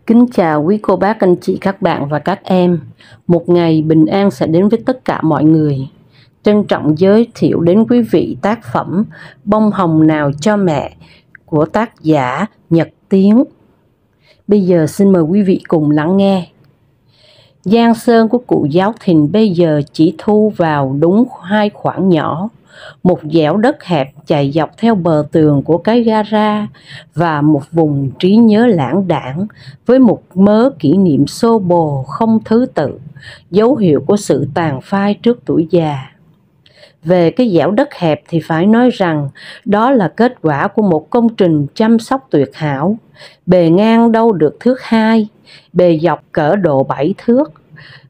Kính chào quý cô bác, anh chị, các bạn và các em. Một ngày bình an sẽ đến với tất cả mọi người. Trân trọng giới thiệu đến quý vị tác phẩm Bông hồng nào cho mẹ của tác giả Nhật Tiến. Bây giờ xin mời quý vị cùng lắng nghe. Giang sơn của cụ giáo thìn bây giờ chỉ thu vào đúng 2 khoảng nhỏ. Một dẻo đất hẹp chạy dọc theo bờ tường của cái gara và một vùng trí nhớ lãng đãng với một mớ kỷ niệm xô bồ không thứ tự, dấu hiệu của sự tàn phai trước tuổi già. Về cái dẻo đất hẹp thì phải nói rằng đó là kết quả của một công trình chăm sóc tuyệt hảo. Bề ngang đâu được thước 2, bề dọc cỡ độ 7 thước.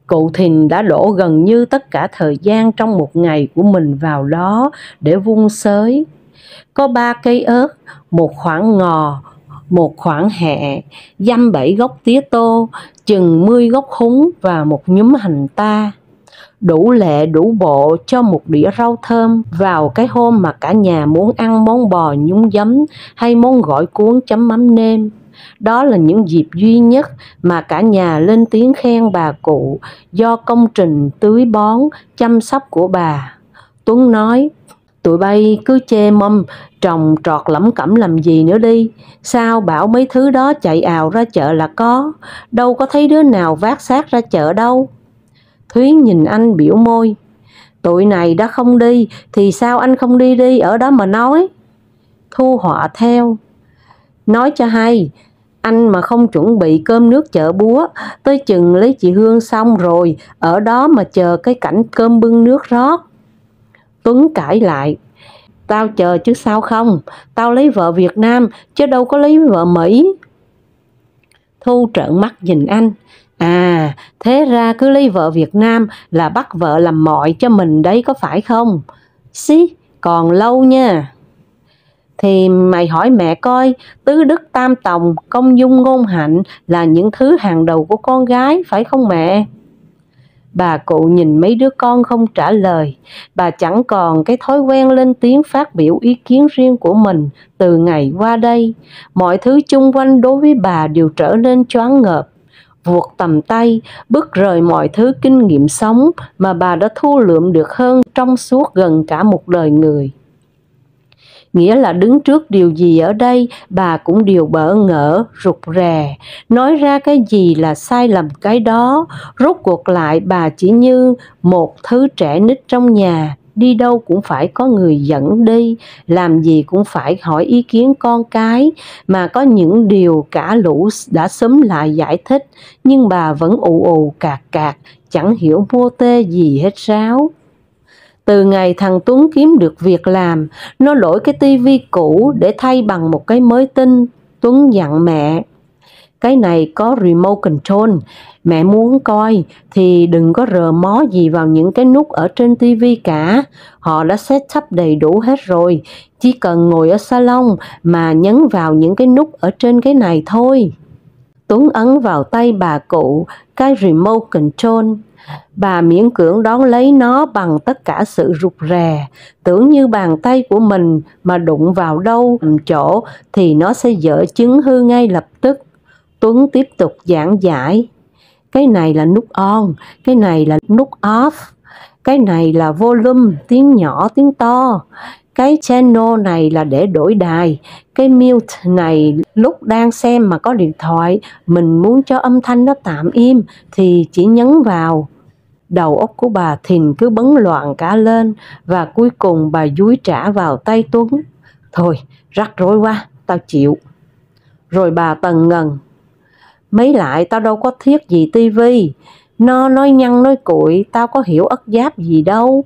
Cụ Thìn đã đổ gần như tất cả thời gian trong một ngày của mình vào đó để vun xới. Có 3 cây ớt, một khoảng ngò, một khoảng hẹ, dăm 7 gốc tía tô, chừng 10 gốc húng và một nhúm hành ta. Đủ lệ đủ bộ cho một đĩa rau thơm vào cái hôm mà cả nhà muốn ăn món bò nhúng giấm hay món gỏi cuốn chấm mắm nêm. Đó là những dịp duy nhất mà cả nhà lên tiếng khen bà cụ do công trình tưới bón, chăm sóc của bà. Tuấn nói, tụi bay cứ chê mâm, trồng trọt lẩm cẩm làm gì nữa đi. Sao bảo mấy thứ đó chạy ào ra chợ là có, đâu có thấy đứa nào vác xác ra chợ đâu. Thúy nhìn anh biểu môi, tụi này đã không đi thì sao anh không đi ở đó mà nói. Thu họa theo, nói cho hay, anh mà không chuẩn bị cơm nước chợ búa, tới chừng lấy chị Hương xong rồi, ở đó mà chờ cái cảnh cơm bưng nước rót. Tuấn cãi lại, tao chờ chứ sao không, tao lấy vợ Việt Nam chứ đâu có lấy vợ Mỹ. Thu trợn mắt nhìn anh, à, thế ra cứ lấy vợ Việt Nam là bắt vợ làm mọi cho mình đấy có phải không? Xí, còn lâu nha. Thì mày hỏi mẹ coi, tứ đức tam tòng, công dung ngôn hạnh là những thứ hàng đầu của con gái, phải không mẹ? Bà cụ nhìn mấy đứa con không trả lời. Bà chẳng còn cái thói quen lên tiếng phát biểu ý kiến riêng của mình từ ngày qua đây. Mọi thứ chung quanh đối với bà đều trở nên choáng ngợp. Vuột tầm tay, bước rời mọi thứ kinh nghiệm sống mà bà đã thu lượm được hơn trong suốt gần cả một đời người. Nghĩa là đứng trước điều gì ở đây, bà cũng đều bỡ ngỡ, rụt rè, nói ra cái gì là sai lầm cái đó. Rốt cuộc lại bà chỉ như một thứ trẻ nít trong nhà, đi đâu cũng phải có người dẫn đi, làm gì cũng phải hỏi ý kiến con cái, mà có những điều cả lũ đã xúm lại giải thích, nhưng bà vẫn ù ù cạc cạc, chẳng hiểu mô tê gì hết ráo. Từ ngày thằng Tuấn kiếm được việc làm, nó đổi cái tivi cũ để thay bằng một cái mới tinh. Tuấn dặn mẹ, cái này có remote control, mẹ muốn coi thì đừng có rờ mó gì vào những cái nút ở trên tivi cả. Họ đã set up đầy đủ hết rồi, chỉ cần ngồi ở salon mà nhấn vào những cái nút ở trên cái này thôi. Tuấn ấn vào tay bà cụ cái remote control. Bà miễn cưỡng đón lấy nó bằng tất cả sự rụt rè, tưởng như bàn tay của mình mà đụng vào đâu chỗ thì nó sẽ dở chứng hư ngay lập tức. Tuấn tiếp tục giảng giải, cái này là nút on, cái này là nút off, cái này là volume, tiếng nhỏ tiếng to, cái channel này là để đổi đài, cái mute này lúc đang xem mà có điện thoại, mình muốn cho âm thanh nó tạm im thì chỉ nhấn vào. Đầu óc của bà Thìn cứ bấn loạn cả lên và cuối cùng bà dúi trả vào tay Tuấn. Thôi, rắc rối quá, tao chịu. Rồi bà tần ngần, mấy lại tao đâu có thiết gì tivi, nó nói nhăn nói cuội, tao có hiểu ất giáp gì đâu.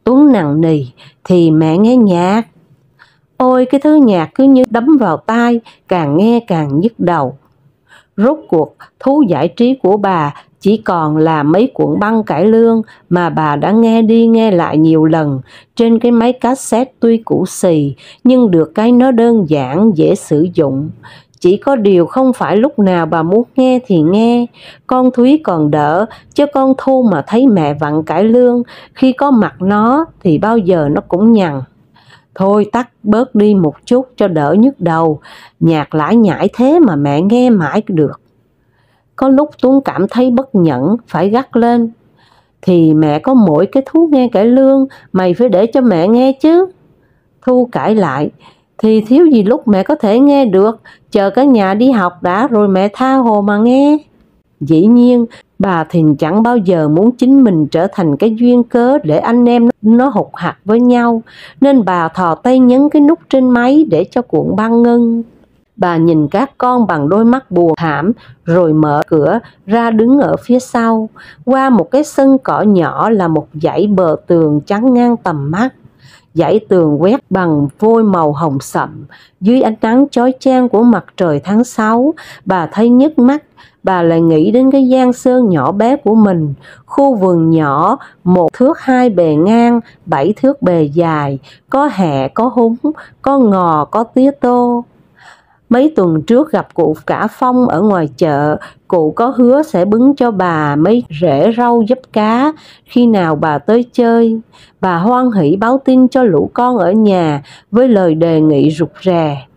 Tuấn nằng nì, thì mẹ nghe nhạc. Ôi cái thứ nhạc cứ như đấm vào tai, càng nghe càng nhức đầu. Rốt cuộc thú giải trí của bà chỉ còn là mấy cuộn băng cải lương mà bà đã nghe đi nghe lại nhiều lần trên cái máy cassette tuy cũ xì, nhưng được cái nó đơn giản dễ sử dụng. Chỉ có điều không phải lúc nào bà muốn nghe thì nghe. Con Thúy còn đỡ, chứ con Thu mà thấy mẹ vặn cải lương, khi có mặt nó thì bao giờ nó cũng nhằn. Thôi tắt bớt đi một chút cho đỡ nhức đầu, nhạc lải nhải thế mà mẹ nghe mãi được. Có lúc Tuấn cảm thấy bất nhẫn, phải gắt lên: thì mẹ có mỗi cái thú nghe cải lương, mày phải để cho mẹ nghe chứ. Thu cãi lại: thì thiếu gì lúc mẹ có thể nghe được, chờ cả nhà đi học đã rồi mẹ tha hồ mà nghe. Dĩ nhiên, bà Thìn chẳng bao giờ muốn chính mình trở thành cái duyên cớ để anh em nó hụt hặc với nhau, nên bà thò tay nhấn cái nút trên máy để cho cuộn băng ngưng. Bà nhìn các con bằng đôi mắt buồn thảm, rồi mở cửa ra đứng ở phía sau. Qua một cái sân cỏ nhỏ là một dãy bờ tường chắn ngang tầm mắt. Dãy tường quét bằng vôi màu hồng sậm, dưới ánh nắng chói chang của mặt trời tháng 6, bà thấy nhức mắt. Bà lại nghĩ đến cái giang sơn nhỏ bé của mình, khu vườn nhỏ, 1 thước 2 bề ngang, 7 thước bề dài, có hẹ, có húng, có ngò, có tía tô. Mấy tuần trước gặp cụ cả Phong ở ngoài chợ, cụ có hứa sẽ bứng cho bà mấy rễ rau diếp cá khi nào bà tới chơi. Bà hoan hỉ báo tin cho lũ con ở nhà với lời đề nghị rụt rè: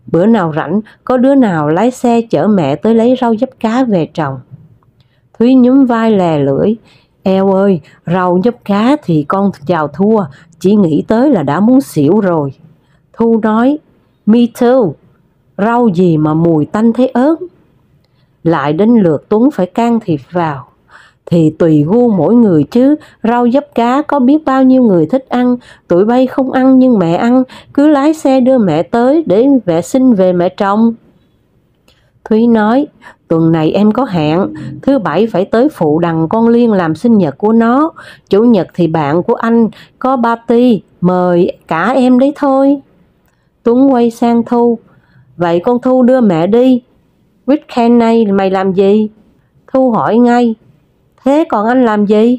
bữa nào rảnh có đứa nào lái xe chở mẹ tới lấy rau diếp cá về trồng. Thúy nhúm vai lè lưỡi: eo ơi, rau diếp cá thì con chào thua, chỉ nghĩ tới là đã muốn xỉu rồi. Thu nói: me too, rau gì mà mùi tanh thấy ớn. Lại đến lượt Tuấn phải can thiệp vào: thì tùy gu mỗi người chứ, rau diếp cá có biết bao nhiêu người thích ăn, tụi bay không ăn nhưng mẹ ăn, cứ lái xe đưa mẹ tới để mẹ xin về mẹ trồng. Thúy nói: tuần này em có hẹn, thứ Bảy phải tới phụ đằng con Liên làm sinh nhật của nó, Chủ nhật thì bạn của anh có party, mời cả em đấy thôi. Tuấn quay sang Thu: vậy con Thu đưa mẹ đi, weekend này mày làm gì? Thu hỏi ngay: thế còn anh làm gì?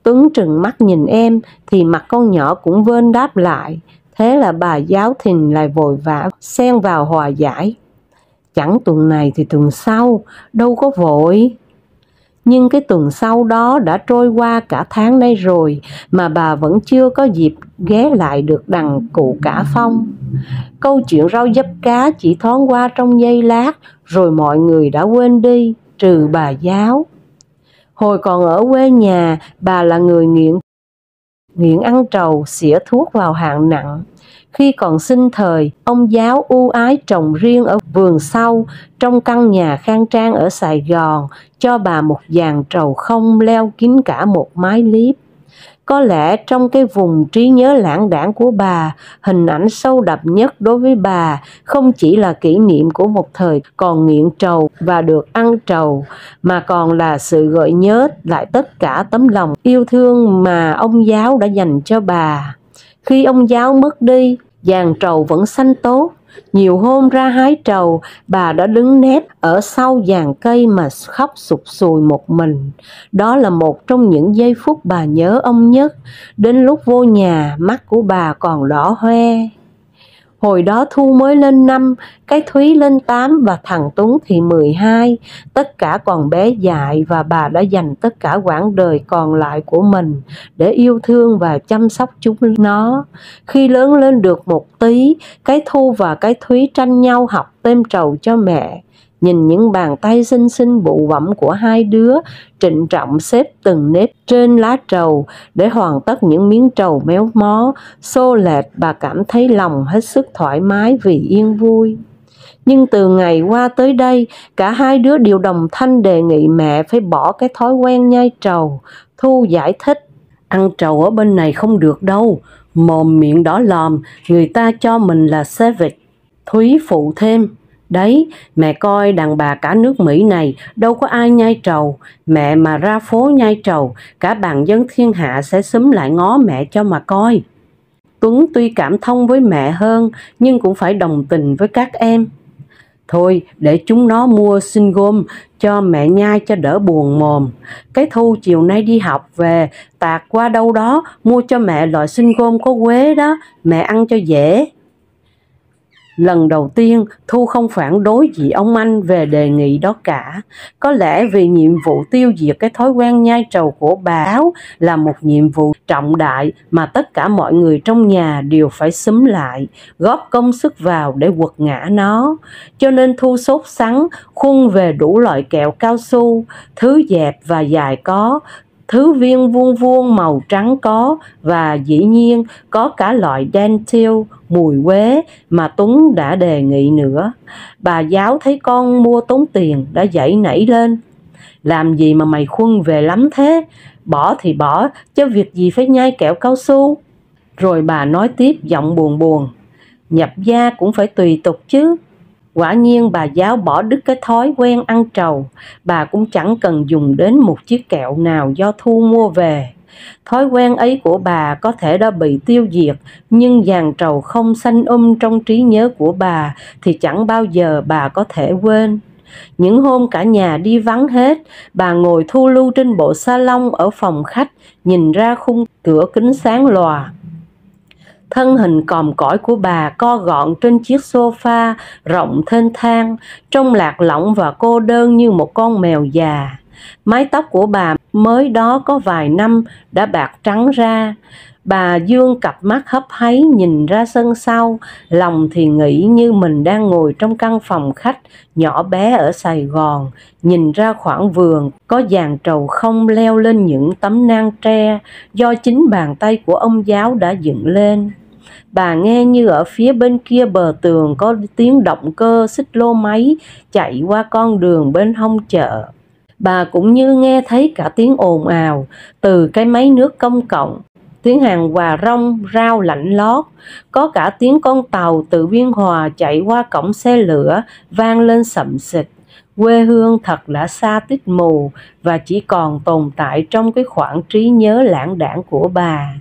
Tuấn trừng mắt nhìn em, thì mặt con nhỏ cũng vênh đáp lại. Thế là bà giáo Thìn lại vội vã xen vào hòa giải: chẳng tuần này thì tuần sau, đâu có vội. Nhưng cái tuần sau đó đã trôi qua cả tháng nay rồi mà bà vẫn chưa có dịp ghé lại được đằng cụ cả Phong. Câu chuyện rau diếp cá chỉ thoáng qua trong giây lát rồi mọi người đã quên đi, trừ bà giáo. Hồi còn ở quê nhà, bà là người nghiện ăn trầu, xỉa thuốc vào hạng nặng. Khi còn sinh thời, ông giáo ưu ái trồng riêng ở vườn sau, trong căn nhà khang trang ở Sài Gòn, cho bà một dàn trầu không leo kín cả một mái liếp. Có lẽ trong cái vùng trí nhớ lãng đãng của bà, hình ảnh sâu đậm nhất đối với bà không chỉ là kỷ niệm của một thời còn nghiện trầu và được ăn trầu, mà còn là sự gợi nhớ lại tất cả tấm lòng yêu thương mà ông giáo đã dành cho bà. Khi ông giáo mất đi, giàn trầu vẫn xanh tốt. Nhiều hôm ra hái trầu, bà đã đứng nép ở sau giàn cây mà khóc sụt sùi một mình. Đó là một trong những giây phút bà nhớ ông nhất. Đến lúc vô nhà, mắt của bà còn đỏ hoe. Hồi đó Thu mới lên 5, cái Thúy lên 8 và thằng Tuấn thì 12. Tất cả còn bé dại và bà đã dành tất cả quãng đời còn lại của mình để yêu thương và chăm sóc chúng nó. Khi lớn lên được một tí, cái Thu và cái Thúy tranh nhau học tem trầu cho mẹ. Nhìn những bàn tay xinh xinh bụ bẫm của hai đứa trịnh trọng xếp từng nếp trên lá trầu để hoàn tất những miếng trầu méo mó, xô lệch, bà cảm thấy lòng hết sức thoải mái vì yên vui. Nhưng từ ngày qua tới đây, cả hai đứa đều đồng thanh đề nghị mẹ phải bỏ cái thói quen nhai trầu. Thu giải thích: ăn trầu ở bên này không được đâu, mồm miệng đỏ lòm, người ta cho mình là savage. Thúy phụ thêm: đấy, mẹ coi đàn bà cả nước Mỹ này đâu có ai nhai trầu, mẹ mà ra phố nhai trầu, cả bàn dân thiên hạ sẽ xúm lại ngó mẹ cho mà coi. Tuấn tuy cảm thông với mẹ hơn, nhưng cũng phải đồng tình với các em. Thôi, để chúng nó mua sinh gôm cho mẹ nhai cho đỡ buồn mồm. Cái Thu chiều nay đi học về, tạt qua đâu đó, mua cho mẹ loại sinh gôm có quế đó, mẹ ăn cho dễ. Lần đầu tiên, Thu không phản đối gì ông anh về đề nghị đó cả. Có lẽ vì nhiệm vụ tiêu diệt cái thói quen nhai trầu của bà Áo là một nhiệm vụ trọng đại mà tất cả mọi người trong nhà đều phải xúm lại, góp công sức vào để quật ngã nó. Cho nên Thu sốt sắng, khuân về đủ loại kẹo cao su, thứ dẹp và dài có, thứ viên vuông vuông màu trắng có, và dĩ nhiên có cả loại dentil mùi quế mà Tuấn đã đề nghị nữa. Bà giáo thấy con mua tốn tiền đã giãy nảy lên: làm gì mà mày khuân về lắm thế, bỏ thì bỏ, chứ việc gì phải nhai kẹo cao su. Rồi bà nói tiếp giọng buồn buồn: nhập gia cũng phải tùy tục chứ. Quả nhiên bà giáo bỏ đứt cái thói quen ăn trầu, bà cũng chẳng cần dùng đến một chiếc kẹo nào do Thu mua về. Thói quen ấy của bà có thể đã bị tiêu diệt, nhưng dàn trầu không xanh trong trí nhớ của bà thì chẳng bao giờ bà có thể quên. Những hôm cả nhà đi vắng hết, bà ngồi thu lưu trên bộ salon ở phòng khách, nhìn ra khung cửa kính sáng lòa. Thân hình còm cõi của bà co gọn trên chiếc sofa rộng thênh thang, trông lạc lõng và cô đơn như một con mèo già. Mái tóc của bà mới đó có vài năm đã bạc trắng ra. Bà dương cặp mắt hấp háy nhìn ra sân sau, lòng thì nghĩ như mình đang ngồi trong căn phòng khách nhỏ bé ở Sài Gòn, nhìn ra khoảng vườn có dàn trầu không leo lên những tấm nang tre do chính bàn tay của ông giáo đã dựng lên. Bà nghe như ở phía bên kia bờ tường có tiếng động cơ xích lô máy chạy qua con đường bên hông chợ. Bà cũng như nghe thấy cả tiếng ồn ào từ cái máy nước công cộng, tiếng hàng quà rong rao lạnh lót, có cả tiếng con tàu từ Biên Hòa chạy qua cổng xe lửa vang lên sậm xịt. Quê hương thật đã xa tít mù và chỉ còn tồn tại trong cái khoảng trí nhớ lãng đãng của bà.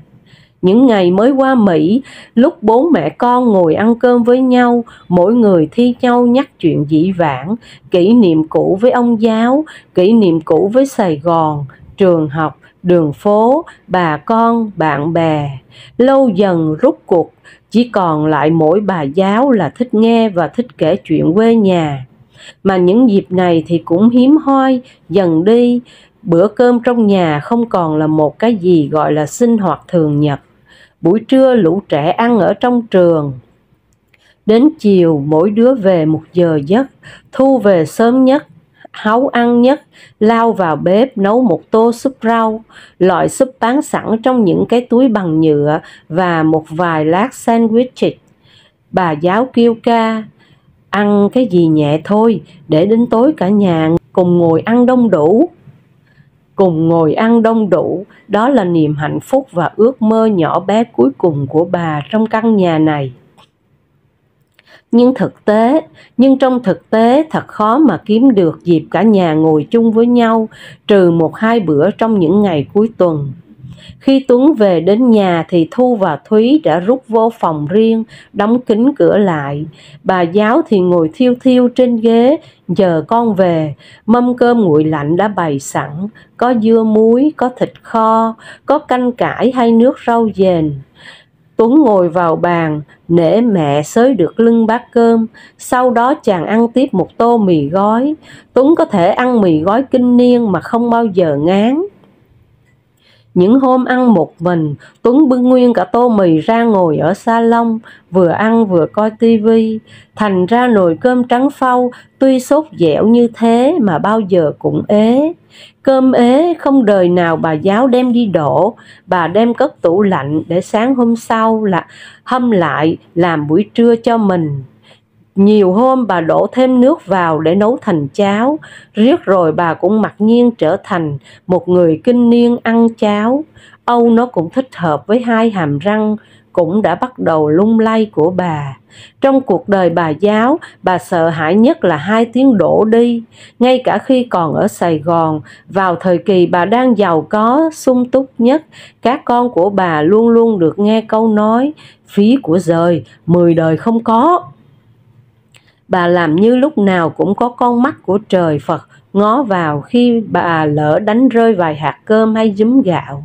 Những ngày mới qua Mỹ, lúc bố mẹ con ngồi ăn cơm với nhau, mỗi người thi nhau nhắc chuyện dĩ vãng, kỷ niệm cũ với ông giáo, kỷ niệm cũ với Sài Gòn, trường học, đường phố, bà con, bạn bè. Lâu dần rút cuộc, chỉ còn lại mỗi bà giáo là thích nghe và thích kể chuyện quê nhà. Mà những dịp này thì cũng hiếm hoi dần đi, bữa cơm trong nhà không còn là một cái gì gọi là sinh hoạt thường nhật. Buổi trưa lũ trẻ ăn ở trong trường, đến chiều mỗi đứa về một giờ giấc. Thu về sớm nhất, háu ăn nhất, lao vào bếp nấu một tô súp rau, loại súp bán sẵn trong những cái túi bằng nhựa, và một vài lát sandwich. Bà giáo kêu ca: ăn cái gì nhẹ thôi, để đến tối cả nhà cùng ngồi ăn đông đủ. Cùng ngồi ăn đông đủ, đó là niềm hạnh phúc và ước mơ nhỏ bé cuối cùng của bà trong căn nhà này. Nhưng trong thực tế thật khó mà kiếm được dịp cả nhà ngồi chung với nhau, trừ một hai bữa trong những ngày cuối tuần. Khi Tuấn về đến nhà thì Thu và Thúy đã rút vô phòng riêng, đóng kín cửa lại. Bà giáo thì ngồi thiêu thiêu trên ghế, chờ con về. Mâm cơm nguội lạnh đã bày sẵn, có dưa muối, có thịt kho, có canh cải hay nước rau dền. Tuấn ngồi vào bàn, nể mẹ xới được lưng bát cơm. Sau đó chàng ăn tiếp một tô mì gói. Tuấn có thể ăn mì gói kinh niên mà không bao giờ ngán. Những hôm ăn một mình, Tuấn bưng nguyên cả tô mì ra ngồi ở salon, vừa ăn vừa coi tivi. Thành ra nồi cơm trắng phau tuy sốt dẻo như thế mà bao giờ cũng ế. Cơm ế không đời nào bà giáo đem đi đổ, bà đem cất tủ lạnh để sáng hôm sau là hâm lại làm buổi trưa cho mình. Nhiều hôm bà đổ thêm nước vào để nấu thành cháo, riết rồi bà cũng mặc nhiên trở thành một người kinh niên ăn cháo. Âu nó cũng thích hợp với hai hàm răng cũng đã bắt đầu lung lay của bà. Trong cuộc đời bà giáo, bà sợ hãi nhất là hai tiếng đổ đi. Ngay cả khi còn ở Sài Gòn, vào thời kỳ bà đang giàu có, sung túc nhất, các con của bà luôn luôn được nghe câu nói: phí của giời, 10 đời không có. Bà làm như lúc nào cũng có con mắt của trời Phật ngó vào khi bà lỡ đánh rơi vài hạt cơm hay giúm gạo.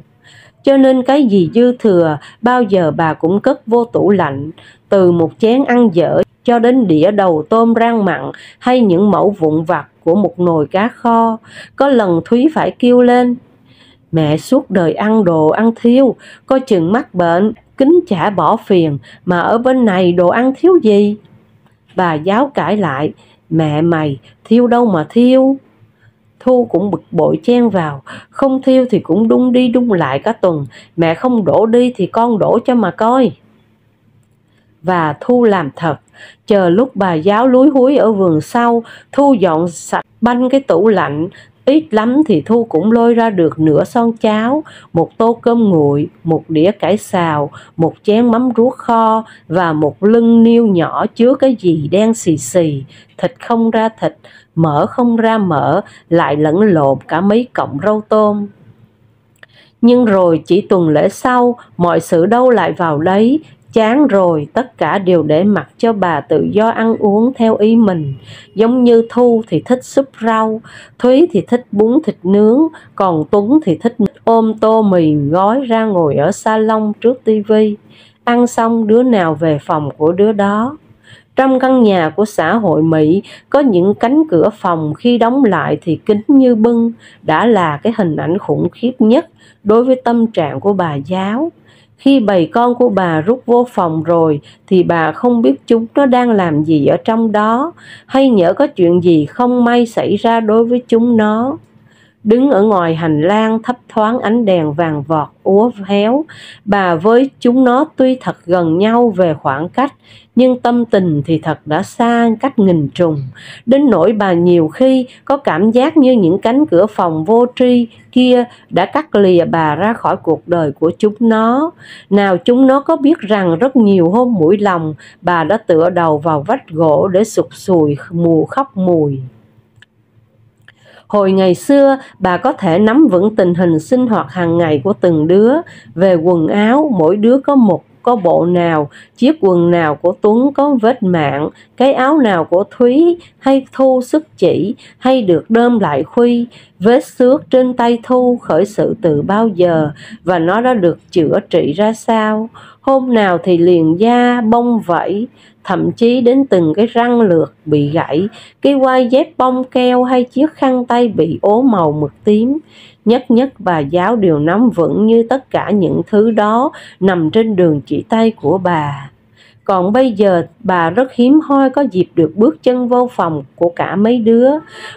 cho nên cái gì dư thừa bao giờ bà cũng cất vô tủ lạnh, từ một chén ăn dở cho đến đĩa đầu tôm rang mặn hay những mẩu vụn vặt của một nồi cá kho. Có lần Thúy phải kêu lên: "Mẹ suốt đời ăn đồ ăn thiếu, coi chừng mắc bệnh, kính chả bỏ phiền, mà ở bên này đồ ăn thiếu gì?" Bà giáo cãi lại: "Mẹ mày, thiêu đâu mà thiêu." Thu cũng bực bội chen vào: "Không thiêu thì cũng đun đi đun lại cả tuần, mẹ không đổ đi thì con đổ cho mà coi." Và Thu làm thật. Chờ lúc bà giáo lúi húi ở vườn sau, Thu dọn sạch banh cái tủ lạnh. Ít lắm thì Thu cũng lôi ra được nửa son cháo, một tô cơm nguội, một đĩa cải xào, một chén mắm ruốc kho và một lưng niêu nhỏ chứa cái gì đen xì xì, thịt không ra thịt, mỡ không ra mỡ, lại lẫn lộn cả mấy cọng rau tôm. Nhưng rồi chỉ tuần lễ sau, mọi sự đâu lại vào đấy. Chán rồi, tất cả đều để mặc cho bà tự do ăn uống theo ý mình. Giống như Thu thì thích súp rau, Thúy thì thích bún thịt nướng, còn Tuấn thì thích ôm tô mì gói ra ngồi ở salon trước tivi. Ăn xong đứa nào về phòng của đứa đó. Trong căn nhà của xã hội Mỹ, có những cánh cửa phòng khi đóng lại thì kín như bưng, đã là cái hình ảnh khủng khiếp nhất đối với tâm trạng của bà giáo. Khi bầy con của bà rút vô phòng rồi thì bà không biết chúng nó đang làm gì ở trong đó, hay nhỡ có chuyện gì không may xảy ra đối với chúng nó. Đứng ở ngoài hành lang thấp thoáng ánh đèn vàng vọt úa héo, bà với chúng nó tuy thật gần nhau về khoảng cách, nhưng tâm tình thì thật đã xa cách nghìn trùng. Đến nỗi bà nhiều khi có cảm giác như những cánh cửa phòng vô tri kia đã cắt lìa bà ra khỏi cuộc đời của chúng nó. Nào chúng nó có biết rằng rất nhiều hôm mũi lòng, bà đã tựa đầu vào vách gỗ để sụt sùi khóc mùi. Hồi ngày xưa, bà có thể nắm vững tình hình sinh hoạt hàng ngày của từng đứa. Về quần áo, mỗi đứa có bộ nào, chiếc quần nào của Tuấn có vết mạn, cái áo nào của Thúy hay Thu sức chỉ, hay được đơm lại khuy, vết xước trên tay Thu khởi sự từ bao giờ và nó đã được chữa trị ra sao. Hôm nào thì liền da, bông vẫy, thậm chí đến từng cái răng lược bị gãy, cái quai dép bông keo hay chiếc khăn tay bị ố màu mực tím. Nhất bà giáo đều nắm vững như tất cả những thứ đó nằm trên đường chỉ tay của bà. Còn bây giờ bà rất hiếm hoi có dịp được bước chân vô phòng của cả mấy đứa.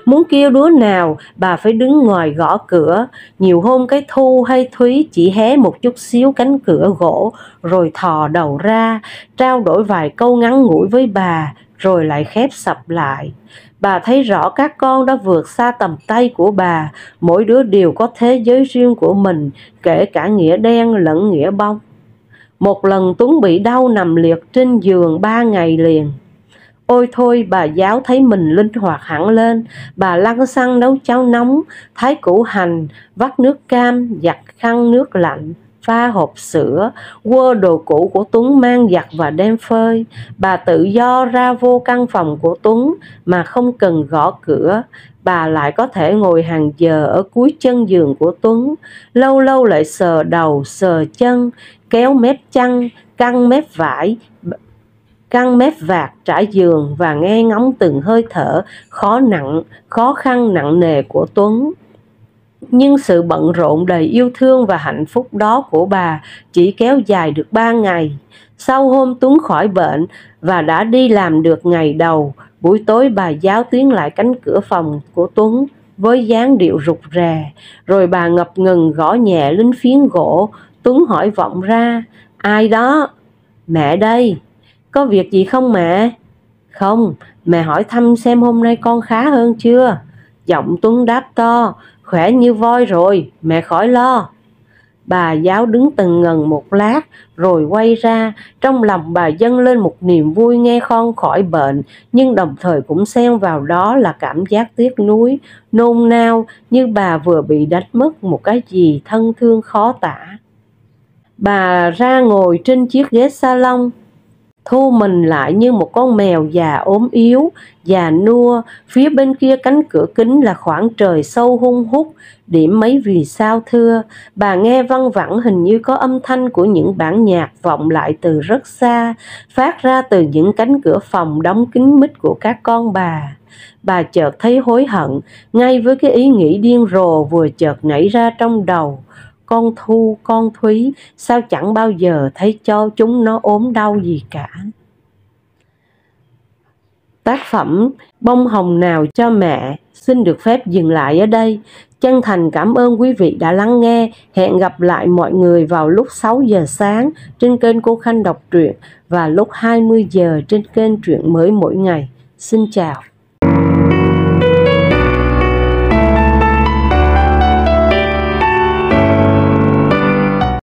Muốn kêu đứa nào bà phải đứng ngoài gõ cửa. Nhiều hôm cái Thu hay Thúy chỉ hé một chút xíu cánh cửa gỗ rồi thò đầu ra, trao đổi vài câu ngắn ngủi với bà rồi lại khép sập lại. Bà thấy rõ các con đã vượt xa tầm tay của bà, mỗi đứa đều có thế giới riêng của mình, kể cả nghĩa đen lẫn nghĩa bông. Một lần Tuấn bị đau nằm liệt trên giường 3 ngày liền. Ôi thôi, bà giáo thấy mình linh hoạt hẳn lên. Bà lăn xăng nấu cháo nóng, thái củ hành, vắt nước cam, giặt khăn nước lạnh, pha hộp sữa, quơ đồ cũ của Tuấn mang giặt và đem phơi. Bà tự do ra vô căn phòng của Tuấn mà không cần gõ cửa. Bà lại có thể ngồi hàng giờ ở cuối chân giường của Tuấn, lâu lâu lại sờ đầu, sờ chân, kéo mép chăn, căng mép vạt trải giường và nghe ngóng từng hơi thở khó khăn nặng nề của Tuấn. Nhưng sự bận rộn đầy yêu thương và hạnh phúc đó của bà chỉ kéo dài được 3 ngày. Sau hôm Tuấn khỏi bệnh và đã đi làm được ngày đầu, buổi tối bà giáo tiến lại cánh cửa phòng của Tuấn với dáng điệu rụt rè, rồi bà ngập ngừng gõ nhẹ lên phiến gỗ. Tuấn hỏi vọng ra: "Ai đó?" "Mẹ đây." "Có việc gì không mẹ?" "Không, mẹ hỏi thăm xem hôm nay con khá hơn chưa." Giọng Tuấn đáp to: "Khỏe như voi rồi, mẹ khỏi lo." Bà giáo đứng từng ngần một lát rồi quay ra. Trong lòng bà dâng lên một niềm vui nghe con khỏi bệnh, nhưng đồng thời cũng xen vào đó là cảm giác tiếc nuối, nôn nao, như bà vừa bị đánh mất một cái gì thân thương khó tả. Bà ra ngồi trên chiếc ghế salon, thu mình lại như một con mèo già ốm yếu, già nua. Phía bên kia cánh cửa kính là khoảng trời sâu hun hút, điểm mấy vì sao thưa. Bà nghe văng vẳng hình như có âm thanh của những bản nhạc vọng lại từ rất xa, phát ra từ những cánh cửa phòng đóng kín mít của các con bà. Bà chợt thấy hối hận ngay với cái ý nghĩ điên rồ vừa chợt nảy ra trong đầu. Con Thu, con Thúy, sao chẳng bao giờ thấy cho chúng nó ốm đau gì cả. Tác phẩm Bông hồng nào cho mẹ xin được phép dừng lại ở đây. Chân thành cảm ơn quý vị đã lắng nghe. Hẹn gặp lại mọi người vào lúc 6 giờ sáng trên kênh Cô Khanh đọc truyện và lúc 20 giờ trên kênh Truyện Mới Mỗi Ngày. Xin chào.